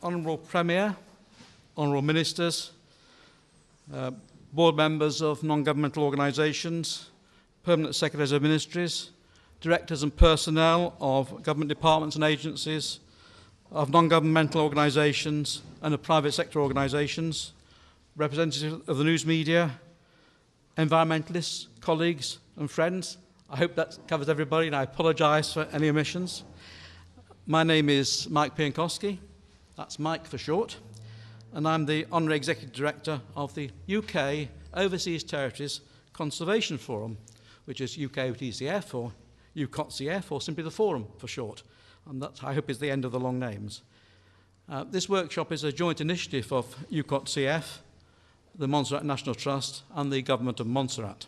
Honourable Premier, Honourable Ministers, board members of non-governmental organisations, permanent secretaries of ministries, directors and personnel of government departments and agencies, of non-governmental organisations and of private sector organisations, representatives of the news media, environmentalists, colleagues and friends. I hope that covers everybody, and I apologise for any omissions. My name is Mike Piankowski, that's Mike for short, and I'm the Honorary Executive Director of the UK Overseas Territories Conservation Forum, which is UKOTCF or UKOTCF or simply the Forum for short, and that I hope is the end of the long names. This workshop is a joint initiative of UKOTCF, the Montserrat National Trust and the Government of Montserrat.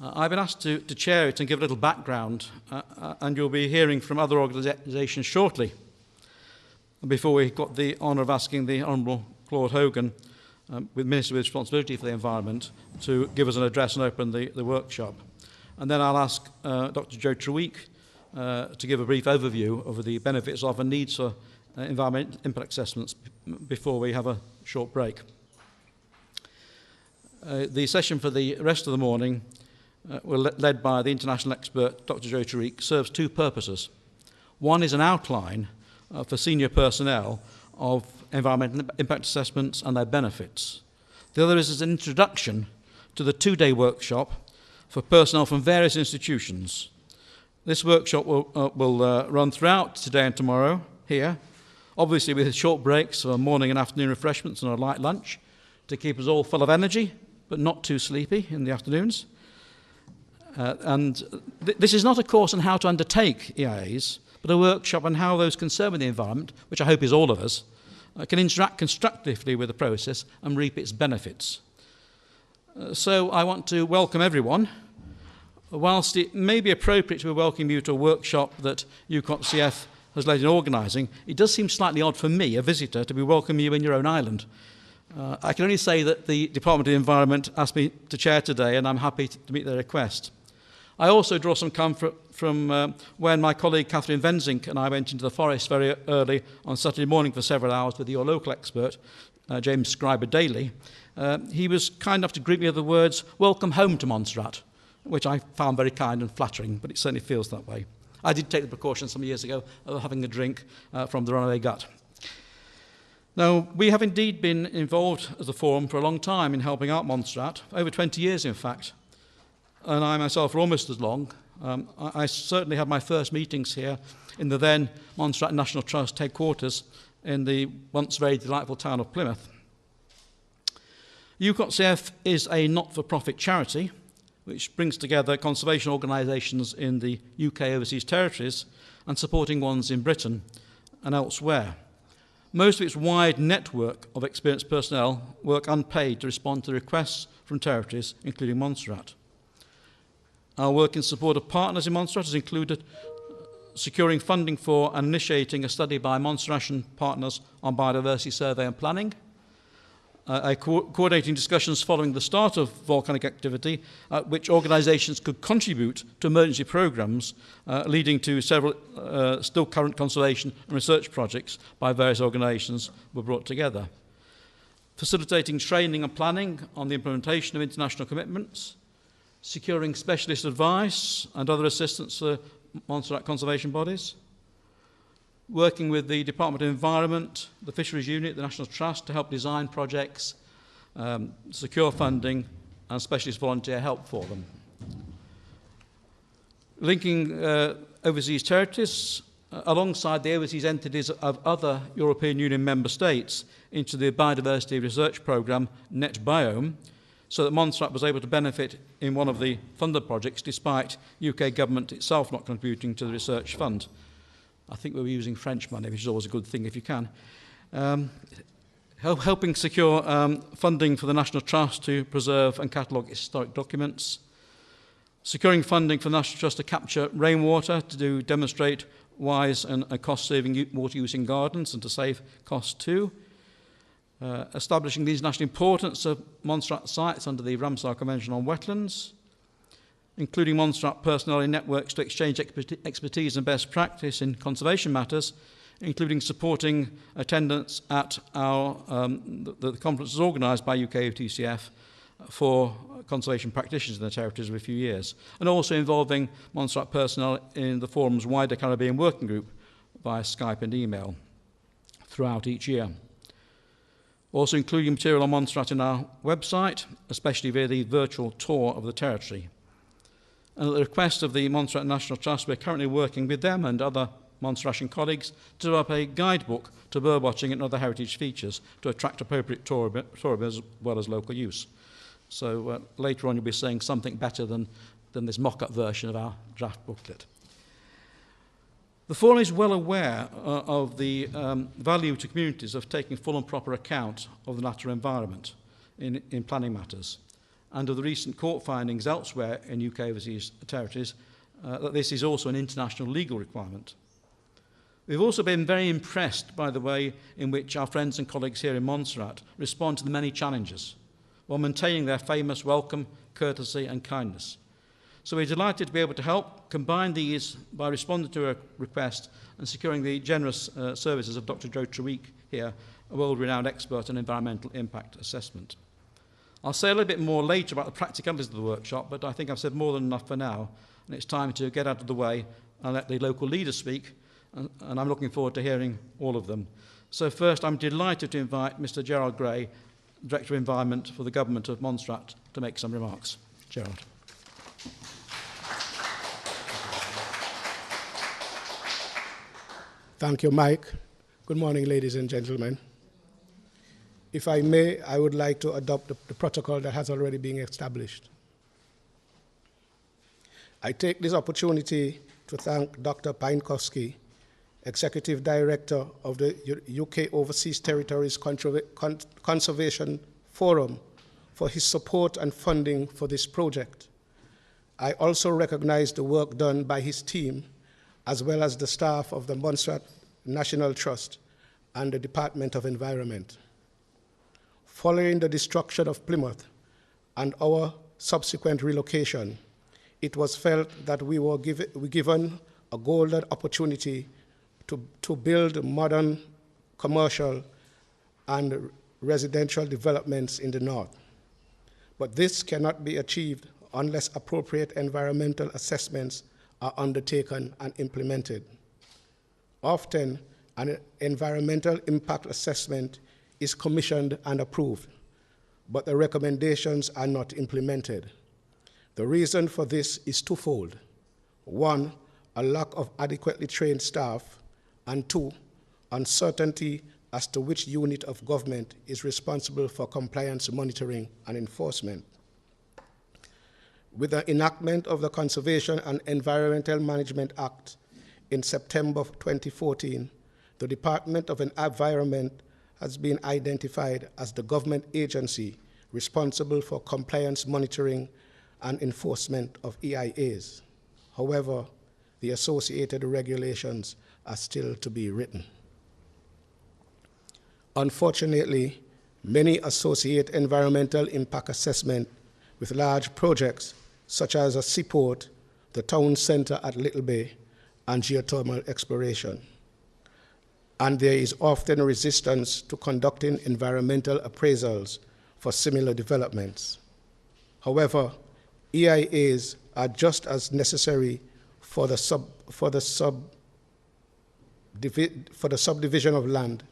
I've been asked to chair it and give a little background, and you'll be hearing from other organisations shortly. Before we got the honour of asking the Honourable Claude Hogan, with Minister with responsibility for the environment, to give us an address and open the workshop. And then I'll ask Dr. Joe Treweek to give a brief overview of the benefits of and needs for environmental impact assessments before we have a short break. The session for the rest of the morning, led by the international expert Dr. Joe Treweek, serves two purposes. One is an outline for senior personnel of environmental impact assessments and their benefits. The other is an introduction to the two-day workshop for personnel from various institutions. This workshop will run throughout today and tomorrow here, obviously with short breaks for morning and afternoon refreshments and a light lunch to keep us all full of energy but not too sleepy in the afternoons. This is not a course on how to undertake EIAs, but a workshop on how those concerned with the environment, which I hope is all of us, can interact constructively with the process and reap its benefits. So I want to welcome everyone. Whilst it may be appropriate to welcome you to a workshop that UKOTCF has led in organising, it does seem slightly odd for me, a visitor, to be welcoming you in your own island. I can only say that the Department of the Environment asked me to chair today, and I'm happy to meet their request. I also draw some comfort from when my colleague Catherine Venzink and I went into the forest very early on Saturday morning for several hours with your local expert, James Scriber-Daly. He was kind enough to greet me with the words, "Welcome home to Montserrat," which I found very kind and flattering, but it certainly feels that way. I did take the precaution some years ago of having a drink from the runaway gut. Now, we have indeed been involved as a forum for a long time in helping out Montserrat, over 20 years in fact, and I myself for almost as long. I certainly had my first meetings here in the then Montserrat National Trust headquarters in the once very delightful town of Plymouth. UKOTCF is a not-for-profit charity which brings together conservation organisations in the UK Overseas Territories and supporting ones in Britain and elsewhere. Most of its wide network of experienced personnel work unpaid to respond to requests from territories, including Montserrat. Our work in support of partners in Montserrat has included securing funding for and initiating a study by Montserratian partners on biodiversity survey and planning, coordinating discussions following the start of volcanic activity at which organisations could contribute to emergency programmes, leading to several still current conservation and research projects by various organisations were brought together. Facilitating training and planning on the implementation of international commitments, securing specialist advice and other assistance for Montserrat conservation bodies, working with the Department of Environment, the Fisheries Unit, the National Trust to help design projects, secure funding and specialist volunteer help for them. Linking overseas territories alongside the overseas entities of other European Union member states into the biodiversity research programme NetBiome, so that Montserrat was able to benefit in one of the funded projects despite UK government itself not contributing to the research fund. I think we were using French money, which is always a good thing if you can. Helping secure funding for the National Trust to preserve and catalogue historic documents. Securing funding for the National Trust to capture rainwater to demonstrate wise and cost-saving water use in gardens and to save costs too. Establishing the international importance of Montserrat sites under the Ramsar Convention on Wetlands, including Montserrat personnel in networks to exchange expertise and best practice in conservation matters, including supporting attendance at our the conferences organised by UKOTCF for conservation practitioners in the territories of a few years, and also involving Montserrat personnel in the forum's wider Caribbean working group via Skype and email throughout each year. Also including material on Montserrat in our website, especially via the virtual tour of the territory. And at the request of the Montserrat National Trust, we're currently working with them and other Montserratian colleagues to develop a guidebook to birdwatching and other heritage features to attract appropriate tourism as well as local use. So later on you'll be seeing something better than this mock-up version of our draft booklet. The Forum is well aware of the value to communities of taking full and proper account of the natural environment in planning matters, and of the recent court findings elsewhere in UK overseas territories that this is also an international legal requirement. We've also been very impressed by the way in which our friends and colleagues here in Montserrat respond to the many challenges, while maintaining their famous welcome, courtesy and kindness. So we're delighted to be able to help combine these by responding to a request and securing the generous services of Dr. Joe Treweek here, a world-renowned expert in environmental impact assessment. I'll say a little bit more later about the practicalities of the workshop, but I think I've said more than enough for now, and it's time to get out of the way and let the local leaders speak, and I'm looking forward to hearing all of them. So first, I'm delighted to invite Mr. Gerald Gray, Director of Environment for the Government of Montserrat, to make some remarks. Gerald. Thank you, Mike. Good morning, ladies and gentlemen. If I may, I would like to adopt the protocol that has already been established. I take this opportunity to thank Dr. Pienkowski, Executive Director of the UK Overseas Territories Conservation Forum, for his support and funding for this project. I also recognize the work done by his team, as well as the staff of the Montserrat National Trust and the Department of Environment. Following the destruction of Plymouth and our subsequent relocation, it was felt that we were given a golden opportunity to build modern commercial and residential developments in the north. But this cannot be achieved unless appropriate environmental assessments are undertaken and implemented. Often, an environmental impact assessment is commissioned and approved, but the recommendations are not implemented. The reason for this is twofold. One, a lack of adequately trained staff, and two, uncertainty as to which unit of government is responsible for compliance monitoring and enforcement. With the enactment of the Conservation and Environmental Management Act in September 2014, the Department of Environment has been identified as the government agency responsible for compliance monitoring and enforcement of EIAs. However, the associated regulations are still to be written. Unfortunately, many associate environmental impact assessment with large projects such as a seaport, the town center at Little Bay, and geothermal exploration. And there is often resistance to conducting environmental appraisals for similar developments. However, EIAs are just as necessary for the subdivision of land,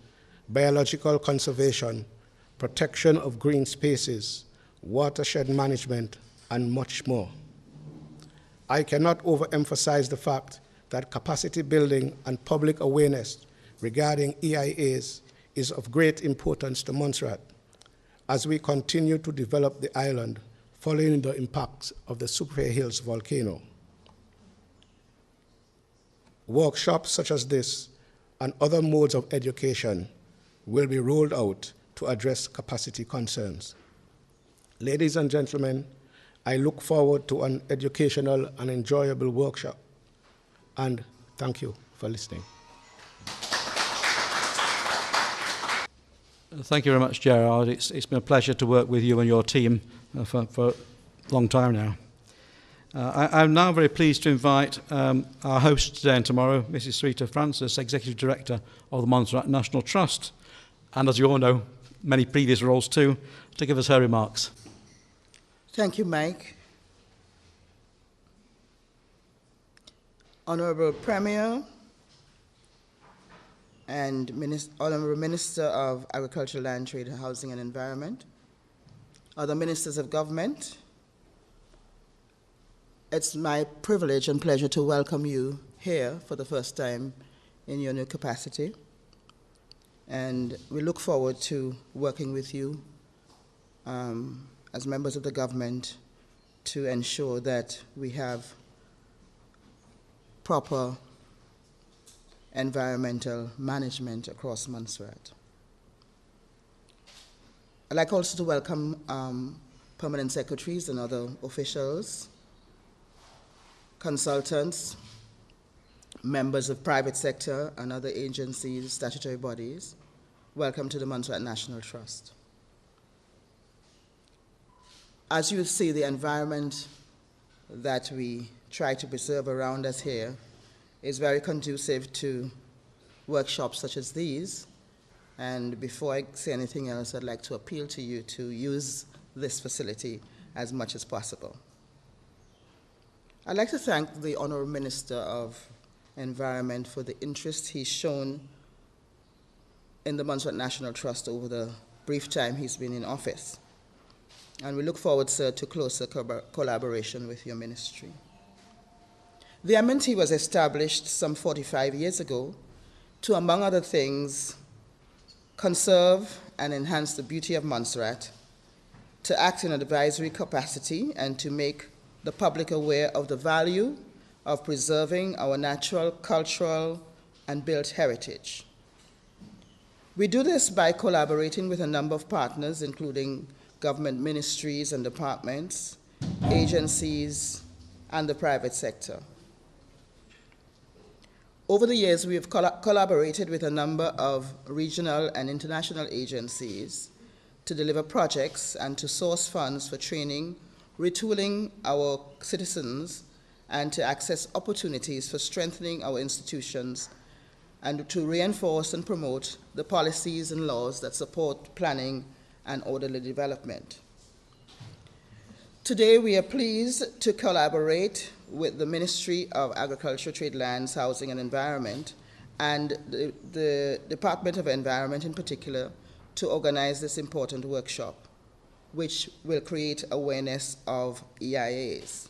biological conservation, protection of green spaces, watershed management, and much more. I cannot overemphasize the fact that capacity building and public awareness regarding EIAs is of great importance to Montserrat as we continue to develop the island following the impacts of the Superior Hills volcano. Workshops such as this and other modes of education will be rolled out to address capacity concerns. Ladies and gentlemen, I look forward to an educational and enjoyable workshop, and thank you for listening. Thank you very much, Gerard. It's been a pleasure to work with you and your team for a long time now. I'm now very pleased to invite our host today and tomorrow, Mrs. Sarita Francis, Executive Director of the Montserrat National Trust, and as you all know, many previous roles too, to give us her remarks. Thank you, Mike. Honorable Premier and Honorable Minister of Agriculture, Land, Trade, Housing and Environment, other ministers of government, it's my privilege and pleasure to welcome you here for the first time in your new capacity. And we look forward to working with you as members of the government to ensure that we have proper environmental management across Montserrat. I'd like also to welcome permanent secretaries and other officials, consultants, members of private sector and other agencies, statutory bodies. Welcome to the Montserrat National Trust. As you see, the environment that we try to preserve around us here is very conducive to workshops such as these. And before I say anything else, I'd like to appeal to you to use this facility as much as possible. I'd like to thank the Honourable Minister of Environment for the interest he's shown in the Montserrat National Trust over the brief time he's been in office. And we look forward, sir, to closer collaboration with your ministry. The MNT was established some 45 years ago to, among other things, conserve and enhance the beauty of Montserrat, to act in an advisory capacity, and to make the public aware of the value of preserving our natural, cultural, and built heritage. We do this by collaborating with a number of partners, including government ministries and departments, agencies, and the private sector. Over the years, we have collaborated with a number of regional and international agencies to deliver projects and to source funds for training, retooling our citizens, and to access opportunities for strengthening our institutions and to reinforce and promote the policies and laws that support planning and orderly development. Today, we are pleased to collaborate with the Ministry of Agriculture, Trade, Lands, Housing and Environment and the Department of Environment in particular to organize this important workshop, which will create awareness of EIAs.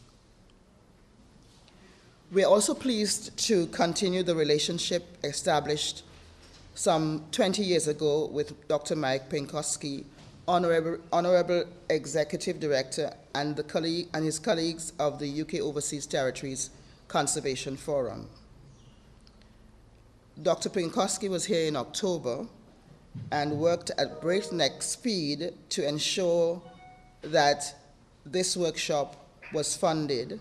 We are also pleased to continue the relationship established some 20 years ago with Dr. Mike Pinkowski, Honorable Executive Director, and his colleagues of the UK Overseas Territories Conservation Forum. Dr. Pinkowski was here in October and worked at breakneck speed to ensure that this workshop was funded,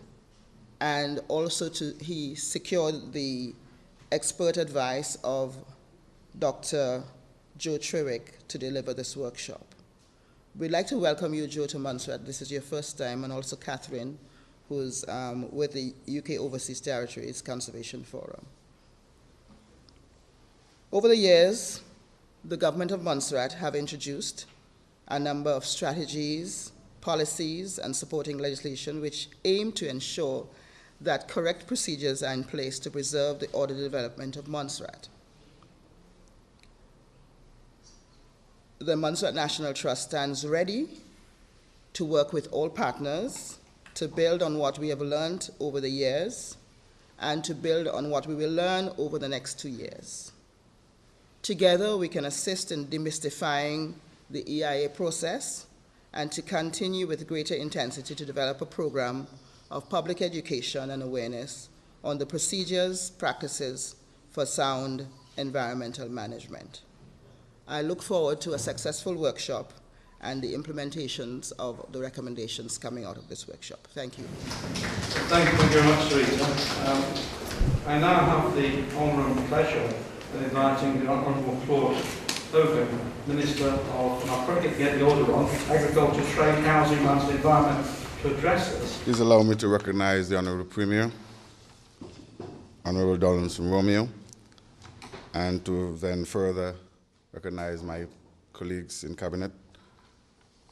and also he secured the expert advice of Dr. Joe Trewick to deliver this workshop. We'd like to welcome you, Joe, to Montserrat. This is your first time, and also Catherine, who's with the UK Overseas Territories Conservation Forum. Over the years, the government of Montserrat have introduced a number of strategies, policies, and supporting legislation which aim to ensure that correct procedures are in place to preserve the orderly development of Montserrat. The Montserrat National Trust stands ready to work with all partners to build on what we have learned over the years and to build on what we will learn over the next 2 years. Together, we can assist in demystifying the EIA process and to continue with greater intensity to develop a program of public education and awareness on the procedures, practices for sound environmental management. I look forward to a successful workshop and the implementations of the recommendations coming out of this workshop. Thank you. Thank you very much, Sarita. I now have the honour and pleasure of inviting the Honourable Claude Hogan, Minister of, and I'll probably get the order on, Agriculture, Trade, Housing, Lands and Environment, To address this, please allow me to recognize the Honorable Premier, Honorable Donaldson Romeo, and to then further recognize my colleagues in Cabinet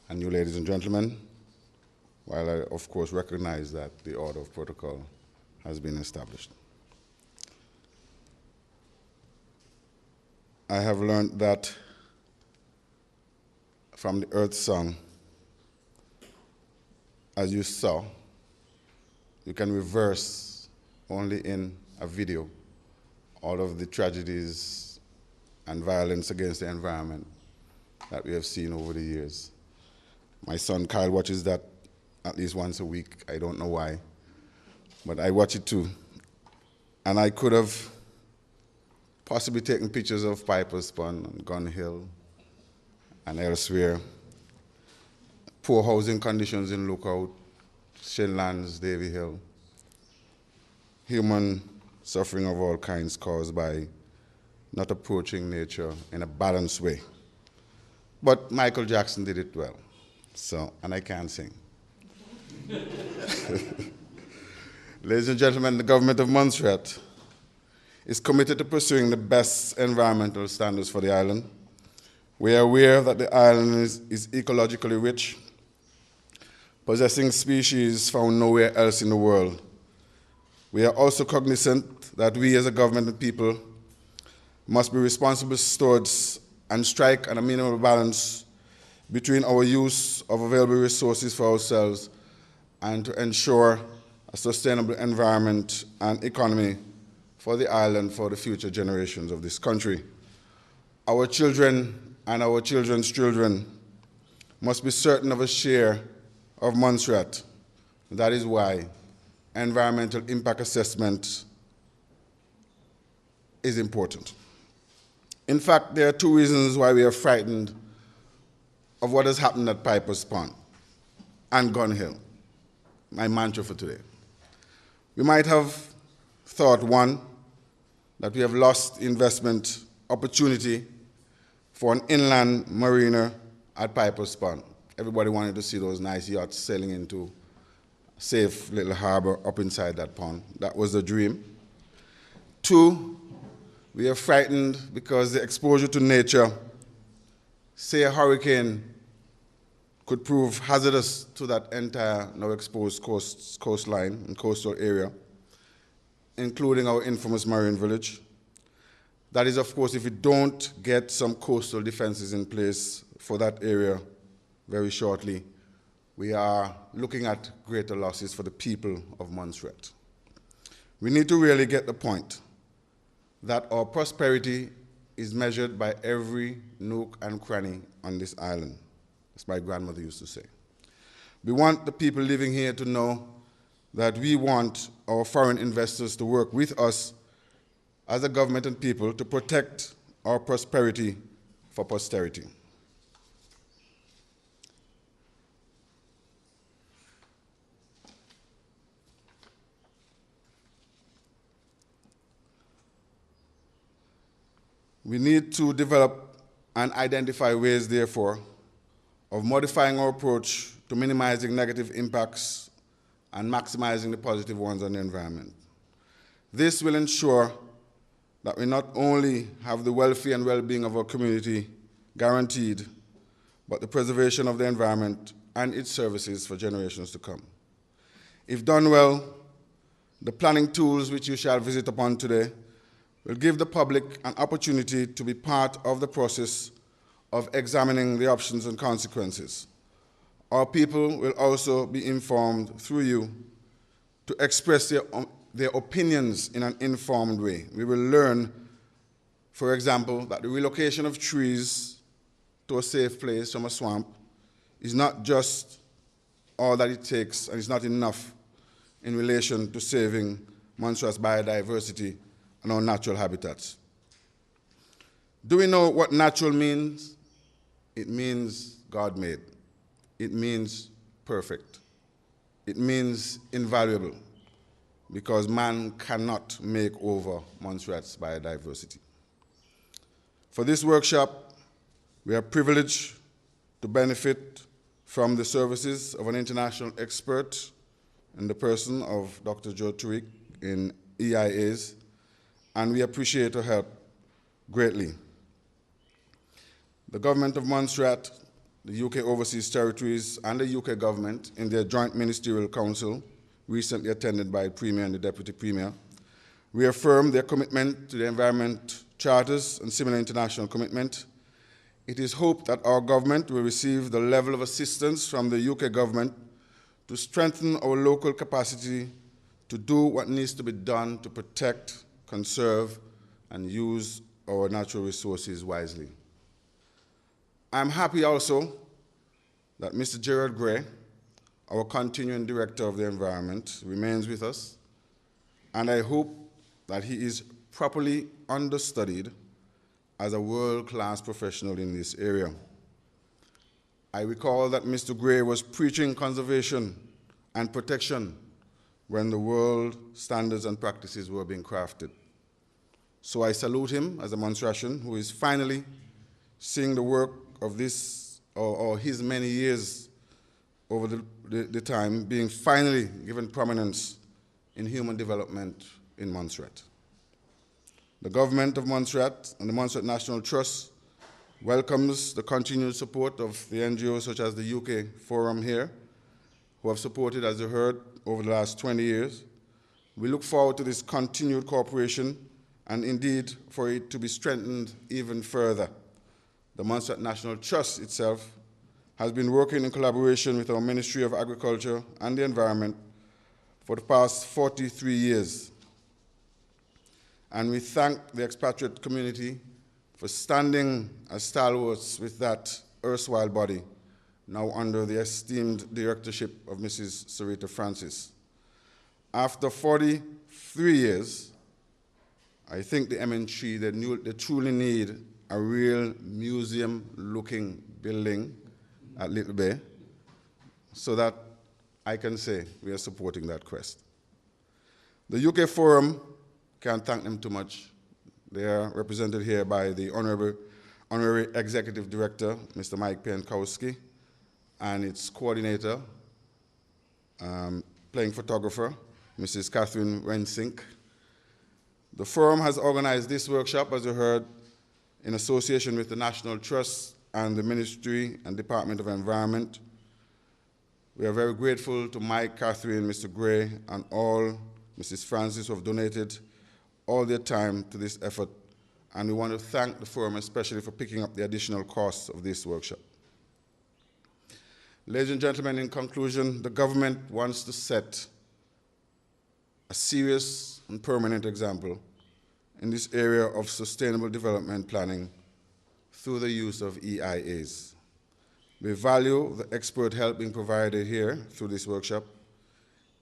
and you, ladies and gentlemen, while I, of course, recognize that the order of protocol has been established. I have learned that from the Earth Song, as you saw, you can reverse only in a video all of the tragedies and violence against the environment that we have seen over the years. My son Kyle watches that at least once a week. I don't know why, but I watch it too. And I could have possibly taken pictures of Piper's Pond and Gun Hill and elsewhere. Poor housing conditions in Lookout, Shinlands, Davy Hill. Human suffering of all kinds caused by not approaching nature in a balanced way. But Michael Jackson did it well, so, and I can't sing. Ladies and gentlemen, the government of Montserrat is committed to pursuing the best environmental standards for the island. We are aware that the island is ecologically rich, possessing species found nowhere else in the world. We are also cognizant that we as a government and people must be responsible stewards and strike an amenable balance between our use of available resources for ourselves and to ensure a sustainable environment and economy for the island for the future generations of this country. Our children and our children's children must be certain of a share of Montserrat. That is why environmental impact assessment is important. In fact, there are two reasons why we are frightened of what has happened at Piper's Pond and Gun Hill. My mantra for today. We might have thought, one, that we have lost investment opportunity for an inland marina at Piper's Pond. Everybody wanted to see those nice yachts sailing into a safe little harbor up inside that pond. That was the dream. Two, we are frightened because the exposure to nature, say a hurricane, could prove hazardous to that entire now exposed coastline and coastal area, including our infamous Marine Village. That is, of course, if we don't get some coastal defenses in place for that area very shortly, we are looking at greater losses for the people of Montserrat. We need to really get the point that our prosperity is measured by every nook and cranny on this island, as my grandmother used to say. We want the people living here to know that we want our foreign investors to work with us as a government and people to protect our prosperity for posterity. We need to develop and identify ways, therefore, of modifying our approach to minimizing negative impacts and maximizing the positive ones on the environment. This will ensure that we not only have the welfare and well-being of our community guaranteed, but the preservation of the environment and its services for generations to come. If done well, the planning tools which you shall visit upon today will give the public an opportunity to be part of the process of examining the options and consequences. Our people will also be informed through you to express their opinions in an informed way. We will learn, for example, that the relocation of trees to a safe place from a swamp is not just all that it takes, and it's not enough in relation to saving Montserrat's biodiversity and our natural habitats. Do we know what natural means? It means God-made. It means perfect. It means invaluable, because man cannot make over Montserrat's biodiversity. For this workshop, we are privileged to benefit from the services of an international expert in the person of Dr. Joe Tariq in EIAs, and we appreciate her help greatly. The government of Montserrat, the UK Overseas Territories, and the UK government in their joint ministerial council, recently attended by the Premier and the Deputy Premier, reaffirmed their commitment to the environment charters and similar international commitment. It is hoped that our government will receive the level of assistance from the UK government to strengthen our local capacity to do what needs to be done to protect, conserve, and use our natural resources wisely. I'm happy also that Mr. Gerard Gray, our continuing Director of the Environment, remains with us, and I hope that he is properly understudied as a world-class professional in this area. I recall that Mr. Gray was preaching conservation and protection when the world standards and practices were being crafted. So I salute him as a Montserratian who is finally seeing the work of this, or his many years over the time, being finally given prominence in human development in Montserrat. The government of Montserrat and the Montserrat National Trust welcomes the continued support of the NGOs such as the UK Forum here, who have supported, as you heard, over the last 20 years. We look forward to this continued cooperation and indeed for it to be strengthened even further. The Montserrat National Trust itself has been working in collaboration with our Ministry of Agriculture and the Environment for the past 43 years. And we thank the expatriate community for standing as stalwarts with that erstwhile body, now under the esteemed directorship of Mrs. Sarita Francis. After 43 years, I think the MN3, they truly need a real museum-looking building at Little Bay, so that I can say we are supporting that quest. The UK Forum, can't thank them too much. They are represented here by the Honorary Executive Director, Mr. Mike Piankowski, and its coordinator, playing photographer, Mrs. Catherine Rensink. The Forum has organized this workshop, as you heard, in association with the National Trust and the Ministry and Department of Environment. We are very grateful to Mike, Catherine, Mr. Gray, and all Mrs. Francis who have donated all their time to this effort, and we want to thank the Forum especially for picking up the additional costs of this workshop. Ladies and gentlemen, in conclusion, the government wants to set a serious and permanent example in this area of sustainable development planning through the use of EIAs. We value the expert help being provided here through this workshop.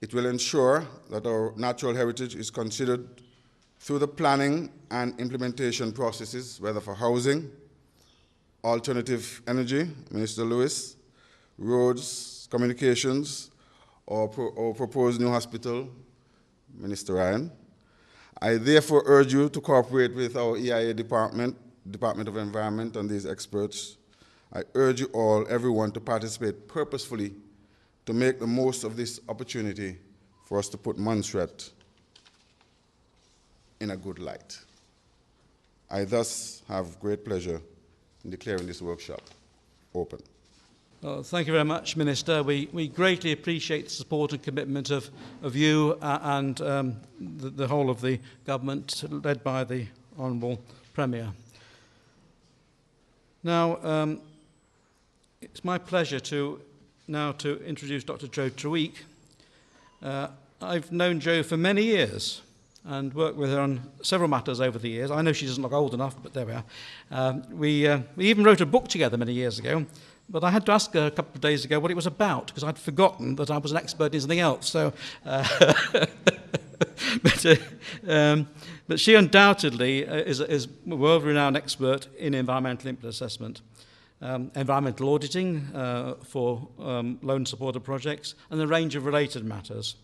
It will ensure that our natural heritage is considered through the planning and implementation processes, whether for housing, alternative energy, Minister Lewis, roads, communications, or proposed new hospital, Minister Ryan. I therefore urge you to cooperate with our EIA Department of Environment and these experts. I urge you all, everyone, to participate purposefully to make the most of this opportunity for us to put Montserrat in a good light. I thus have great pleasure in declaring this workshop open. Well, thank you very much, Minister. We greatly appreciate the support and commitment of you and the whole of the government, led by the Honourable Premier. Now, it's my pleasure to introduce Dr. Joe Tariq. I've known Jo for many years and worked with her on several matters over the years. I know she doesn't look old enough, but there we are. We even wrote a book together many years ago, but I had to ask her a couple of days ago what it was about, because I'd forgotten that I was an expert in something else. So, but she undoubtedly is a world-renowned expert in environmental impact assessment, environmental auditing for loan supported projects, and a range of related matters.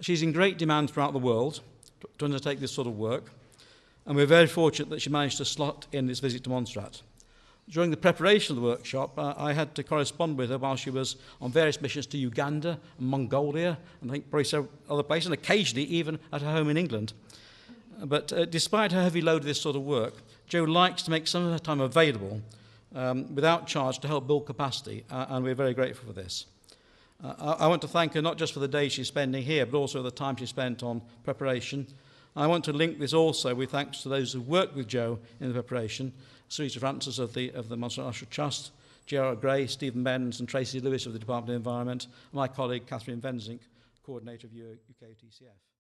She's in great demand throughout the world to undertake this sort of work, and we're very fortunate that she managed to slot in this visit to Montserrat. During the preparation of the workshop, I had to correspond with her while she was on various missions to Uganda and Mongolia, and I think probably several other places, and occasionally even at her home in England. But despite her heavy load of this sort of work, Jo likes to make some of her time available without charge to help build capacity, and we're very grateful for this. I want to thank her not just for the days she's spending here, but also the time she spent on preparation. I want to link this also with thanks to those who worked with Jo in the preparation, Sarita Francis of the Multinational Trust, Gerard Gray, Stephen Benz and Tracy Lewis of the Department of Environment, and my colleague Catherine Venzink, coordinator of UK TCF.